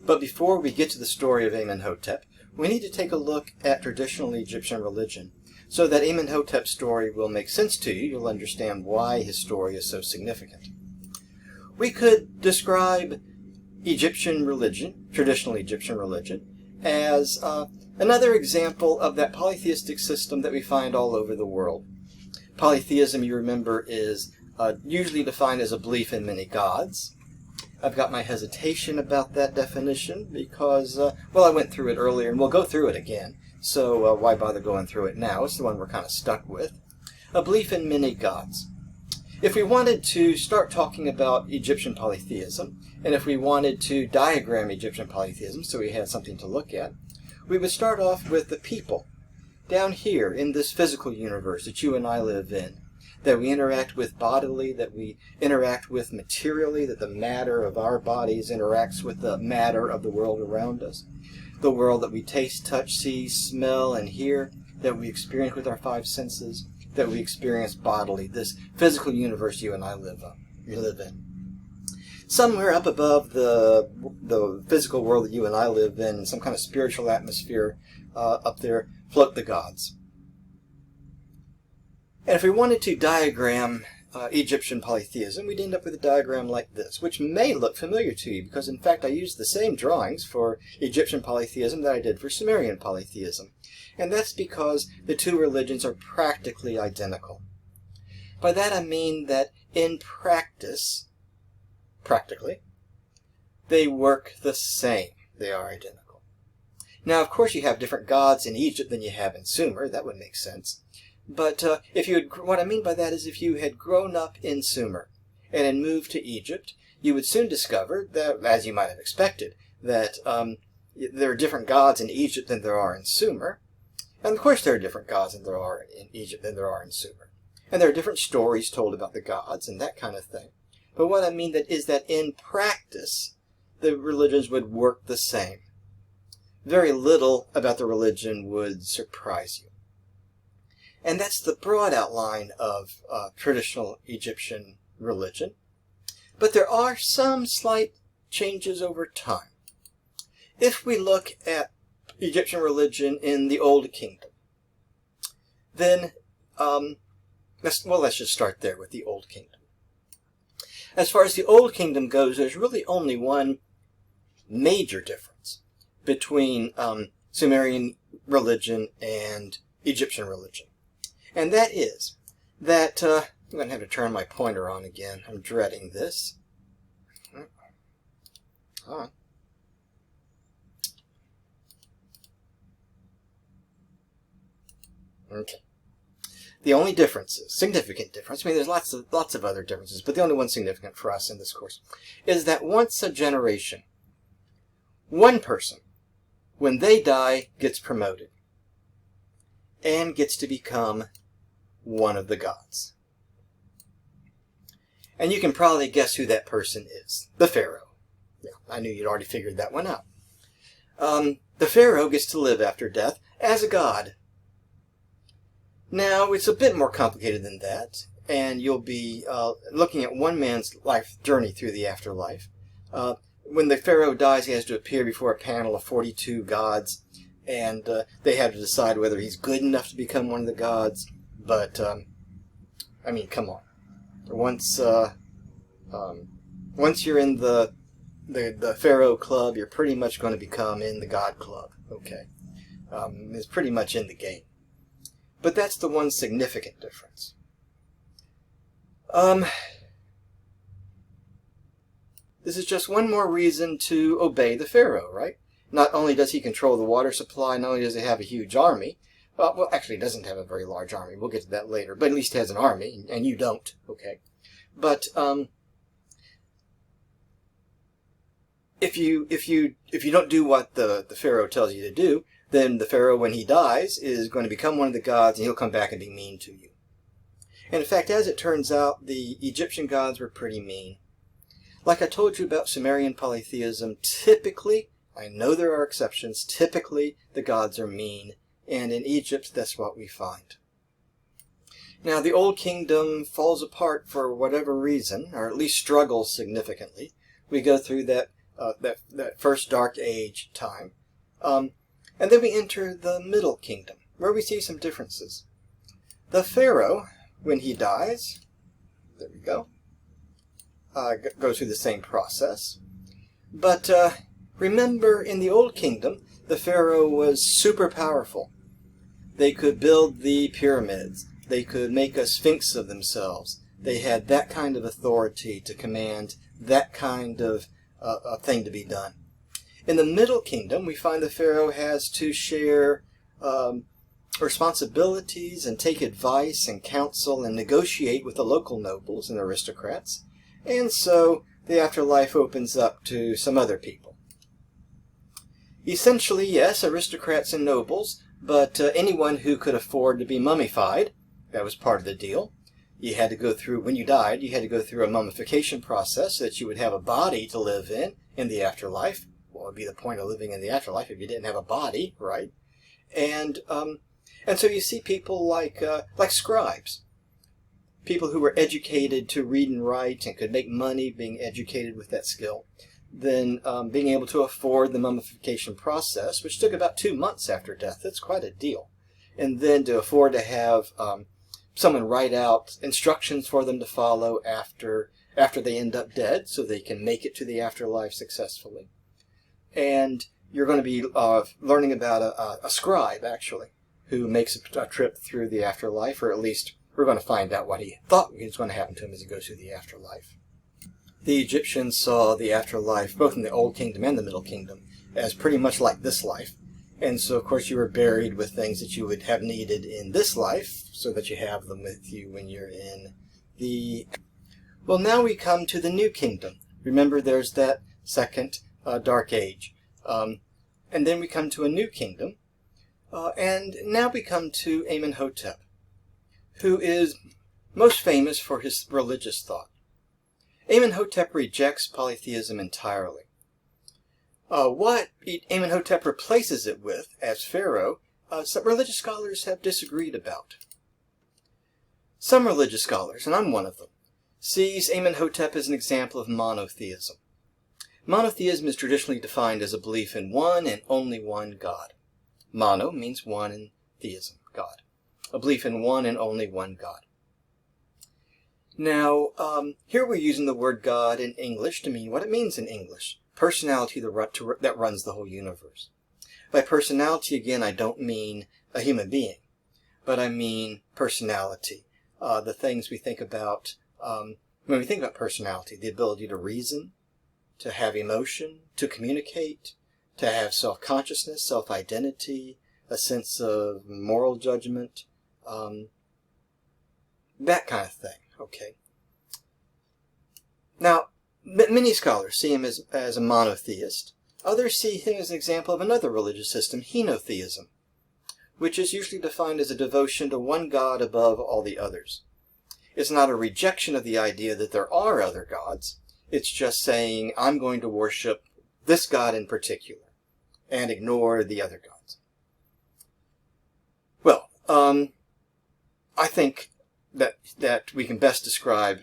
But before we get to the story of Amenhotep, we need to take a look at traditional Egyptian religion, so that Amenhotep's story will make sense to you. You'll understand why his story is so significant. We could describe Egyptian religion, traditional Egyptian religion, as another example of that polytheistic system that we find all over the world. Polytheism, you remember, is usually defined as a belief in many gods. I've got my hesitation about that definition because, well, I went through it earlier, and we'll go through it again. So why bother going through it now? It's the one we're kind of stuck with. A belief in many gods. If we wanted to start talking about Egyptian polytheism, and if we wanted to diagram Egyptian polytheism so we had something to look at, we would start off with the people down here in this physical universe that you and I live in, that we interact with bodily, that we interact with materially, that the matter of our bodies interacts with the matter of the world around us, the world that we taste, touch, see, smell, and hear, that we experience with our five senses, that we experience bodily, this physical universe you and I live in. Somewhere up above the physical world that you and I live in some kind of spiritual atmosphere up there, float the gods. And if we wanted to diagram Egyptian polytheism, we'd end up with a diagram like this, which may look familiar to you, because in fact I used the same drawings for Egyptian polytheism that I did for Sumerian polytheism. And that's because the two religions are practically identical. By that I mean that in practice, practically, they work the same. They are identical. Now, of course, you have different gods in Egypt than you have in Sumer. That would make sense. But what I mean by that is if you had grown up in Sumer and had moved to Egypt, you would soon discover that, as you might have expected, that there are different gods in Egypt than there are in Sumer. And of course there are different gods than there are in Egypt than there are in Sumer. And there are different stories told about the gods and that kind of thing. But what I mean is that in practice, the religions would work the same. Very little about the religion would surprise you. And that's the broad outline of traditional Egyptian religion. But there are some slight changes over time. If we look at Egyptian religion in the Old Kingdom, then let's just start there with the Old Kingdom. As far as the Old Kingdom goes, there's really only one major difference between Sumerian religion and Egyptian religion. And that is that, I'm going to have to turn my pointer on again. I'm dreading this. Hold on. Okay. The only differences, significant difference, I mean there's lots of other differences, but the only one significant for us in this course, is that once a generation, one person, when they die, gets promoted and gets to become one of the gods. And you can probably guess who that person is. The Pharaoh. Yeah, I knew you'd already figured that one out. The Pharaoh gets to live after death as a god. Now, it's a bit more complicated than that, and you'll be looking at one man's life journey through the afterlife. When the Pharaoh dies, he has to appear before a panel of 42 gods, and they have to decide whether he's good enough to become one of the gods. But, I mean, come on. Once you're in the Pharaoh club, you're pretty much going to become in the God club. Okay. It's pretty much in the game. But that's the one significant difference. This is just one more reason to obey the Pharaoh, right? Not only does he control the water supply, not only does he have a huge army, well, actually, he doesn't have a very large army. We'll get to that later. But at least he has an army, and you don't. Okay. But if you don't do what the Pharaoh tells you to do, then the Pharaoh, when he dies, is going to become one of the gods, and he'll come back and be mean to you. And in fact, as it turns out, the Egyptian gods were pretty mean. Like I told you about Sumerian polytheism, typically, I know there are exceptions, typically the gods are mean. And in Egypt, that's what we find. Now, the Old Kingdom falls apart for whatever reason, or at least struggles significantly. We go through that that first Dark Age time. And then we enter the Middle Kingdom, where we see some differences. The Pharaoh, when he dies, there we go, goes through the same process. But remember, in the Old Kingdom, the Pharaoh was super powerful. They could build the pyramids. They could make a sphinx of themselves. They had that kind of authority to command that kind of thing to be done. In the Middle Kingdom, we find the Pharaoh has to share responsibilities and take advice and counsel and negotiate with the local nobles and aristocrats. And so the afterlife opens up to some other people. Essentially, yes, aristocrats and nobles, but anyone who could afford to be mummified, that was part of the deal. You had to go through, when you died, you had to go through a mummification process so that you would have a body to live in the afterlife. What would be the point of living in the afterlife if you didn't have a body, right? And so you see people like scribes, people who were educated to read and write and could make money being educated with that skill, then being able to afford the mummification process, which took about 2 months after death. That's quite a deal. And then to afford to have someone write out instructions for them to follow after they end up dead so they can make it to the afterlife successfully. And you're going to be learning about a scribe, actually, who makes a trip through the afterlife, or at least we're going to find out what he thought was going to happen to him as he goes through the afterlife. The Egyptians saw the afterlife, both in the Old Kingdom and the Middle Kingdom, as pretty much like this life. And so, of course, you were buried with things that you would have needed in this life, so that you have them with you when you're in the... Well, now we come to the New Kingdom. Remember, there's that second Dark Age. And then we come to a New Kingdom. And now we come to Amenhotep, who is most famous for his religious thought. Amenhotep rejects polytheism entirely. What Amenhotep replaces it with, as pharaoh, some religious scholars have disagreed about. Some religious scholars, and I'm one of them, sees Amenhotep as an example of monotheism. Monotheism is traditionally defined as a belief in one and only one God. Mono means one, and theism, God. A belief in one and only one God. Now, here we're using the word God in English to mean what it means in English. Personality that runs the whole universe. By personality, again, I don't mean a human being, but I mean personality. The things we think about when we think about personality, the ability to reason, to have emotion, to communicate, to have self-consciousness, self-identity, a sense of moral judgment, that kind of thing, okay? Now, many scholars see him as a monotheist. Others see him as an example of another religious system, henotheism, which is usually defined as a devotion to one God above all the others. It's not a rejection of the idea that there are other gods. It's just saying, I'm going to worship this God in particular and ignore the other gods. Well, I think that we can best describe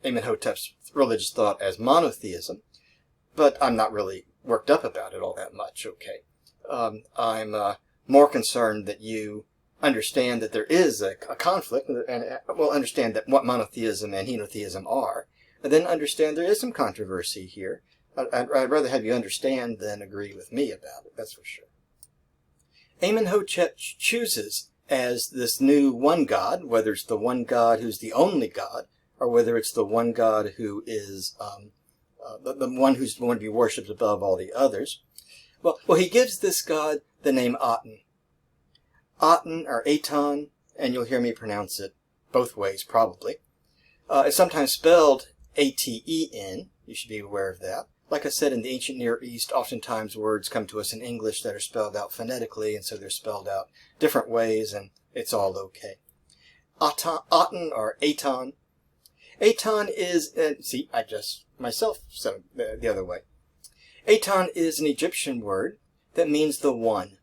Amenhotep's religious thought as monotheism, but I'm not really worked up about it all that much, okay? I'm more concerned that you understand that there is a conflict, and well, understand that what monotheism and henotheism are, and then understand there is some controversy here. I'd rather have you understand than agree with me about it, that's for sure. Amenhotep chooses as this new one God, whether it's the one God who's the only God, or whether it's the one God who is the one who's going to be worshipped above all the others. Well, he gives this God the name Aten. Aten, or Aton, and you'll hear me pronounce it both ways probably. It's sometimes spelled A-T-E-N. You should be aware of that. Like I said, in the ancient Near East, oftentimes words come to us in English that are spelled out phonetically, and so they're spelled out different ways, and it's all okay. Aten, or Aton. Aton is, see, I just myself said it the other way. Aton is an Egyptian word that means the one.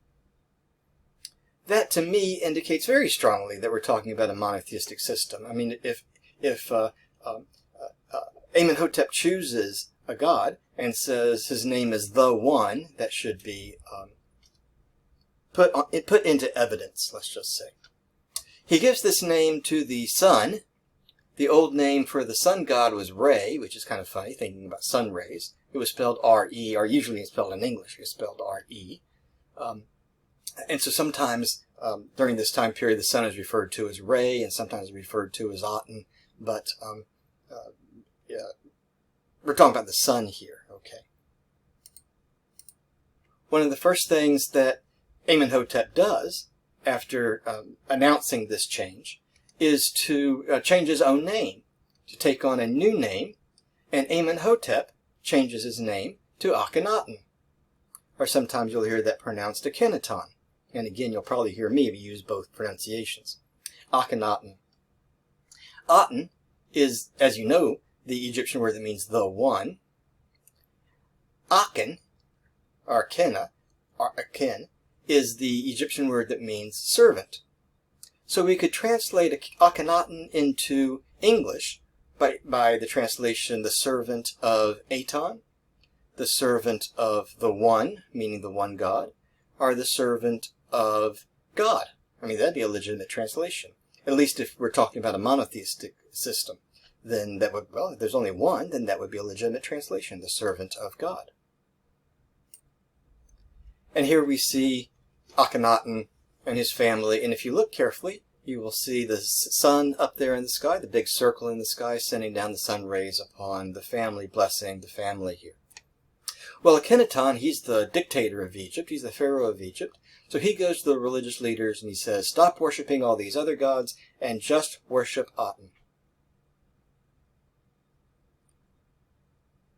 That, to me, indicates very strongly that we're talking about a monotheistic system. I mean, if Amenhotep chooses a God, and says his name is the One, that should be put into evidence, let's just say. He gives this name to the sun. The old name for the sun god was Re, which is kind of funny, thinking about sun rays. It was spelled R-E, or usually it's spelled in English, it's spelled R-E. And so sometimes during this time period, the sun is referred to as Re, and sometimes referred to as Aten, but yeah, we're talking about the sun here, okay. One of the first things that Amenhotep does after announcing this change is to change his own name, to take on a new name, and Amenhotep changes his name to Akhenaten. Or sometimes you'll hear that pronounced Akhenaton. And again, you'll probably hear me use both pronunciations. Akhenaten. Aten is, as you know, the Egyptian word that means the one. Aken, or Aken, is the Egyptian word that means servant. So we could translate Akhenaten into English by the translation, the servant of Aton, the servant of the One, meaning the one God, or the servant of God. I mean, that'd be a legitimate translation. At least if we're talking about a monotheistic system, then that would, well, if there's only one, then that would be a legitimate translation, the servant of God. And here we see Akhenaten and his family, and if you look carefully, you will see the sun up there in the sky, the big circle in the sky, sending down the sun rays upon the family, blessing the family here. Well, Akhenaton, he's the dictator of Egypt, he's the pharaoh of Egypt, so he goes to the religious leaders and he says, stop worshiping all these other gods and just worship Aten.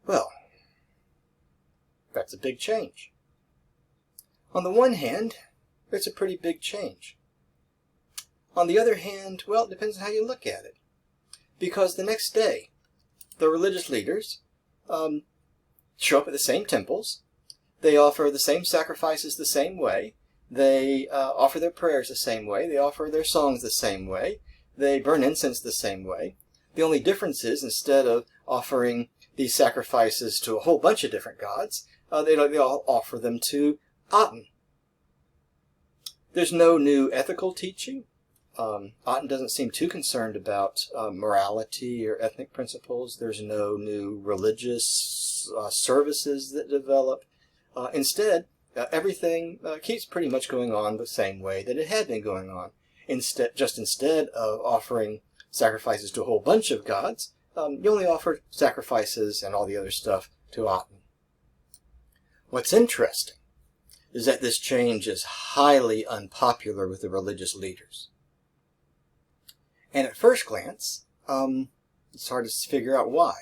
Well, that's a big change. On the one hand, it's a pretty big change. On the other hand, well, it depends on how you look at it. Because the next day, the religious leaders show up at the same temples. They offer the same sacrifices the same way. They offer their prayers the same way. They offer their songs the same way. They burn incense the same way. The only difference is, instead of offering these sacrifices to a whole bunch of different gods, they all offer them to Aten. There's no new ethical teaching. Aten doesn't seem too concerned about morality or ethnic principles. There's no new religious services that develop. Instead, everything keeps pretty much going on the same way that it had been going on. Instead of offering sacrifices to a whole bunch of gods, you only offer sacrifices and all the other stuff to Aten. What's interesting is that this change is highly unpopular with the religious leaders. And at first glance, it's hard to figure out why.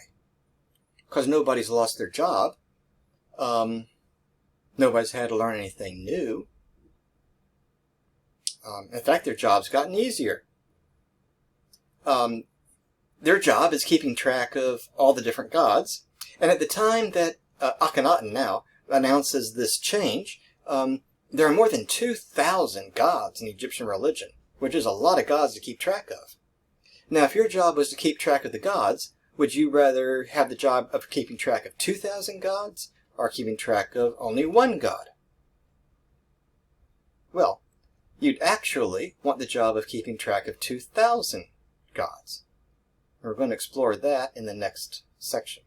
Because nobody's lost their job. Nobody's had to learn anything new. In fact, their job's gotten easier. Their job is keeping track of all the different gods. And at the time that Akhenaten now announces this change, there are more than 2,000 gods in Egyptian religion, which is a lot of gods to keep track of. Now, if your job was to keep track of the gods, would you rather have the job of keeping track of 2,000 gods or keeping track of only one god? Well, you'd actually want the job of keeping track of 2,000 gods. We're going to explore that in the next section.